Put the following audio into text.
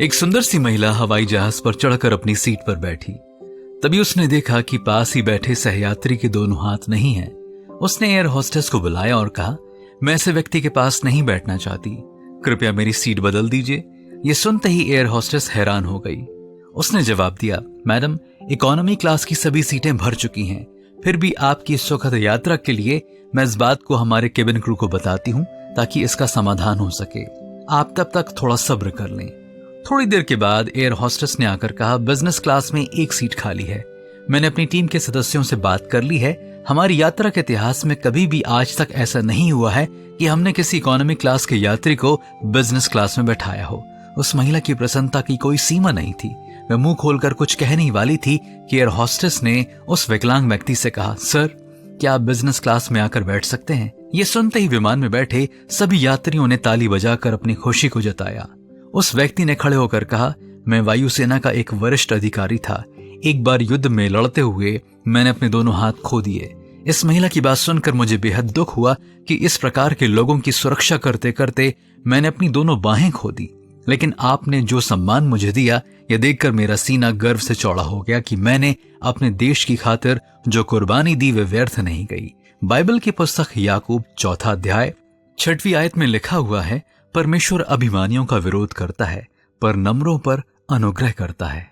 एक सुंदर सी महिला हवाई जहाज पर चढ़कर अपनी सीट पर बैठी। तभी उसने देखा कि पास ही बैठे सहयात्री के दोनों हाथ नहीं हैं। उसने एयर होस्टेस को बुलाया और कहा, मैं ऐसे व्यक्ति के पास नहीं बैठना चाहती, कृपया मेरी सीट बदल दीजिए। ये सुनते ही एयर होस्टेस हैरान हो गई। उसने जवाब दिया, मैडम, इकोनॉमी क्लास की सभी सीटें भर चुकी हैं, फिर भी आपकी इस सुखद यात्रा के लिए मैं इस बात को हमारे केबिन क्रू को बताती हूँ ताकि इसका समाधान हो सके। आप तब तक थोड़ा सब्र कर लें। थोड़ी देर के बाद एयर होस्टेस ने आकर कहा, बिजनेस क्लास में एक सीट खाली है। मैंने अपनी टीम के सदस्यों से बात कर ली है। हमारी यात्रा के इतिहास में कभी भी आज तक ऐसा नहीं हुआ है कि हमने किसी इकोनॉमी क्लास के यात्री को बिजनेस क्लास में बैठाया हो। उस महिला की प्रसन्नता की कोई सीमा नहीं थी। वह मुंह खोलकर कुछ कहने ही वाली थी कि एयर होस्टेस ने उस विकलांग व्यक्ति से कहा, सर, क्या आप बिजनेस क्लास में आकर बैठ सकते हैं? ये सुनते ही विमान में बैठे सभी यात्रियों ने ताली बजाकर अपनी खुशी को जताया। उस व्यक्ति ने खड़े होकर कहा, मैं वायुसेना का एक वरिष्ठ अधिकारी था। एक बार युद्ध में लड़ते हुए मैंने अपने दोनों हाथ खो दिए। इस महिला की बात सुनकर मुझे बेहद दुख हुआ कि इस प्रकार के लोगों की सुरक्षा करते करते मैंने अपनी दोनों बाहें खो दी। लेकिन आपने जो सम्मान मुझे दिया, यह देखकर मेरा सीना गर्व से चौड़ा हो गया कि मैंने अपने देश की खातिर जो कुर्बानी दी वे व्यर्थ नहीं गई। बाइबल की पुस्तक याकूब 4 अध्याय 6वीं आयत में लिखा हुआ है, परमेश्वर अभिमानियों का विरोध करता है पर नम्रों पर अनुग्रह करता है।